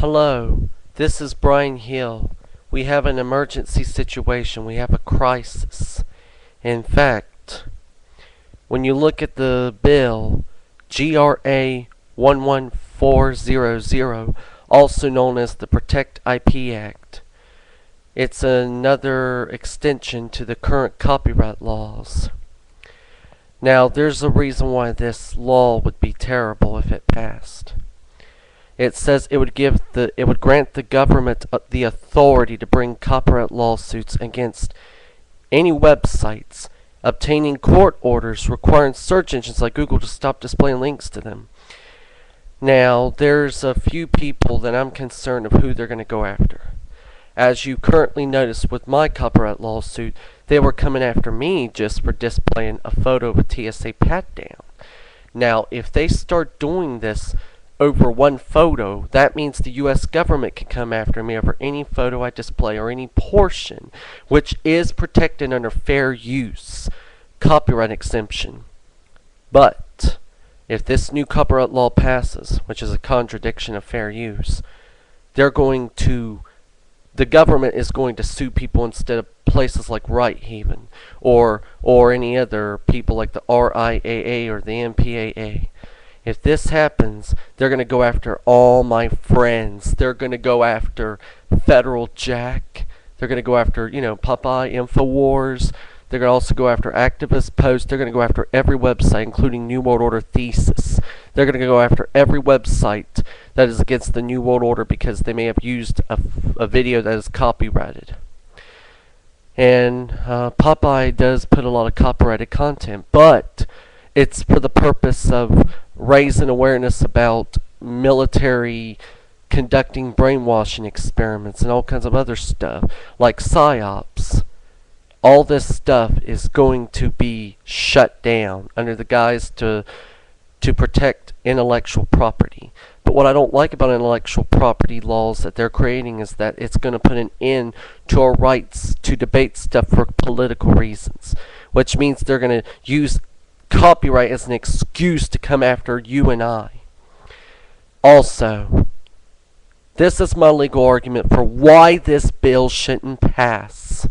Hello, this is Brian Hill. We have an emergency situation. We have a crisis. In fact, when you look at the bill, GRA 11400, also known as the Protect IP Act, it's another extension to the current copyright laws. Now, there's a reason why this law would be terrible if it passed. It says it would grant the government the authority to bring copyright lawsuits against any websites, obtaining court orders requiring search engines like Google to stop displaying links to them. Now, there's a few people that I'm concerned of who they're going to go after. As you currently notice with my copyright lawsuit, they were coming after me just for displaying a photo of a TSA pat-down. Now, if they start doing this over one photo, that means the US government can come after me over any photo I display or any portion, which is protected under fair use copyright exemption. But if this new copyright law passes, which is a contradiction of fair use, the government is going to sue people instead of places like Right Haven or any other people like the RIAA or the MPAA. If this happens, they're going to go after all my friends. They're going to go after Federal Jack. They're going to go after, Popeye, InfoWars. They're going to also go after Activist Post. They're going to go after every website, including New World Order Thesis. They're going to go after every website that is against the New World Order because they may have used a video that is copyrighted. And Popeye does put a lot of copyrighted content, but it's for the purpose of raising awareness about military conducting brainwashing experiments and all kinds of other stuff, like PSYOPs. All this stuff is going to be shut down under the guise to protect intellectual property. But what I don't like about intellectual property laws that they're creating is that it's going to put an end to our rights to debate stuff for political reasons, which means they're going to use copyright as an excuse to come after you and I. Also, this is my legal argument for why this bill shouldn't pass.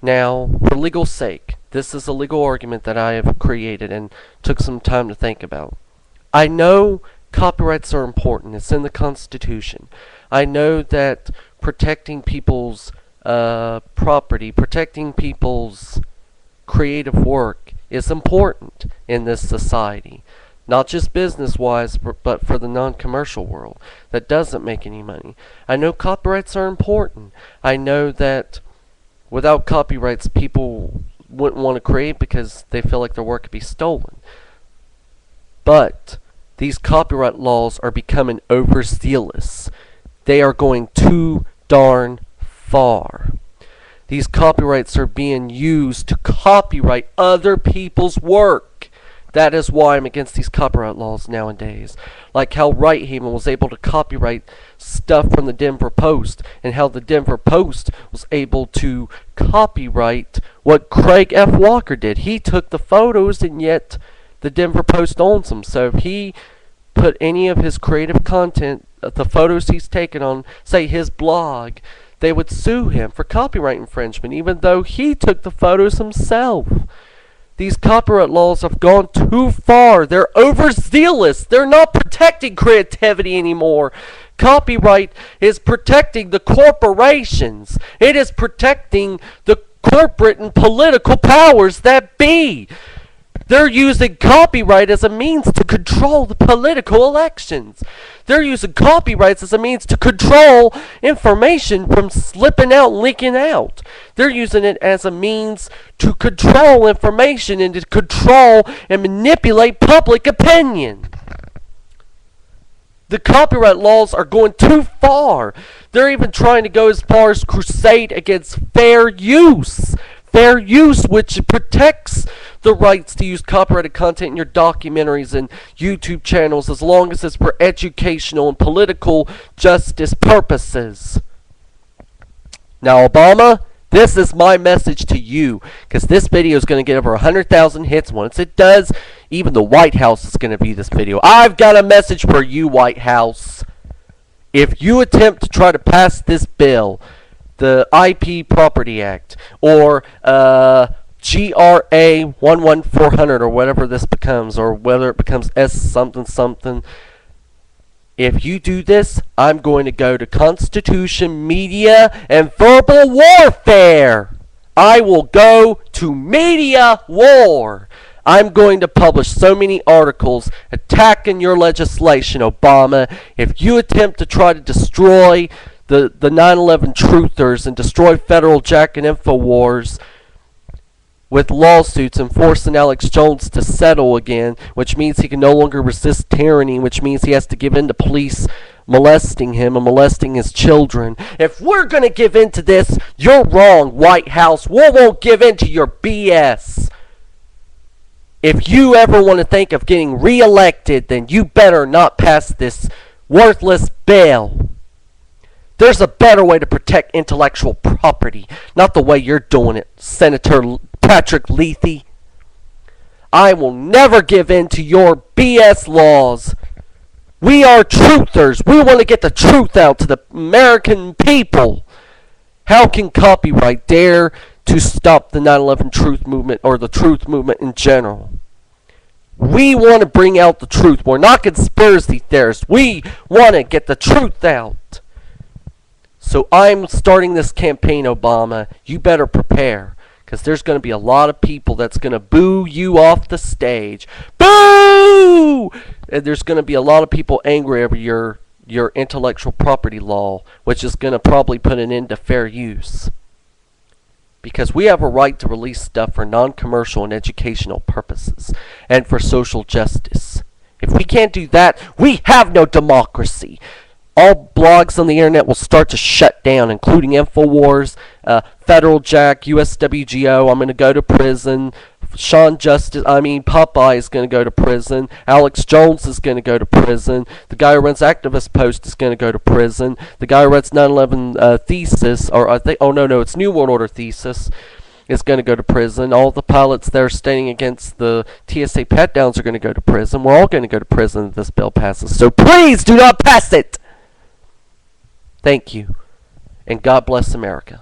Now, for legal sake, this is a legal argument that I have created and took some time to think about. I know copyrights are important. It's in the Constitution. I know that protecting people's property, protecting people's creative work is important in this society. Not just business-wise, but for the non-commercial world that doesn't make any money. I know copyrights are important. I know that without copyrights, people wouldn't want to create because they feel like their work could be stolen. But these copyright laws are becoming overzealous. They are going too darn far. These copyrights are being used to copyright other people's work. That is why I'm against these copyright laws nowadays. Like how Right Haven was able to copyright stuff from the Denver Post, and how the Denver Post was able to copyright what Craig F. Walker did. He took the photos, and yet the Denver Post owns them. So if he put any of his creative content, the photos he's taken on, say, his blog, they would sue him for copyright infringement, even though he took the photos himself. These copyright laws have gone too far. They're overzealous. They're not protecting creativity anymore. Copyright is protecting the corporations. It is protecting the corporate and political powers that be. They're using copyright as a means to control the political elections. They're using copyrights as a means to control information from slipping out and leaking out. They're using it as a means to control information and to control and manipulate public opinion. The copyright laws are going too far. They're even trying to go as far as crusade against fair use. Fair use, which protects the rights to use copyrighted content in your documentaries and YouTube channels as long as it's for educational and political justice purposes. Now, Obama, this is my message to you, because this video is going to get over 100,000 hits. Once it does, even the White House is going to view this video. I've got a message for you, White House. If you attempt to try to pass this bill, the IP Property Act, or GRA 11400, or whatever this becomes, or whether it becomes S something something, if you do this, I'm going to go to Constitution, media, and verbal warfare. I will go to media war. I'm going to publish so many articles attacking your legislation, Obama. If you attempt to try to destroy the 9/11 truthers and destroy Federal Jack and InfoWars with lawsuits and forcing Alex Jones to settle again, which means he can no longer resist tyranny, which means he has to give in to police molesting him and molesting his children. If we're going to give in to this, you're wrong, White House. We won't give in to your BS. If you ever want to think of getting reelected, then you better not pass this worthless bill. There's a better way to protect intellectual property, not the way you're doing it, Senator Patrick Leahy. I will never give in to your BS laws. We are truthers. We want to get the truth out to the American people. How can copyright dare to stop the 9/11 truth movement, or the truth movement in general? We want to bring out the truth. We're not conspiracy theorists. We want to get the truth out. So I'm starting this campaign, Obama. You better prepare, because there's going to be a lot of people that's going to boo you off the stage. Boo! And there's going to be a lot of people angry over your intellectual property law, which is going to probably put an end to fair use. Because we have a right to release stuff for non-commercial and educational purposes, and for social justice. If we can't do that, we have no democracy. All blogs on the internet will start to shut down, including InfoWars, Federal Jack, USWGO. I'm going to go to prison. Popeye is going to go to prison. Alex Jones is going to go to prison. The guy who runs Activist Post is going to go to prison. The guy who runs 9/11 Thesis, or it's New World Order Thesis, is going to go to prison. All the pilots that are standing against the TSA pat-downs are going to go to prison. We're all going to go to prison if this bill passes. So please do not pass it! Thank you, and God bless America.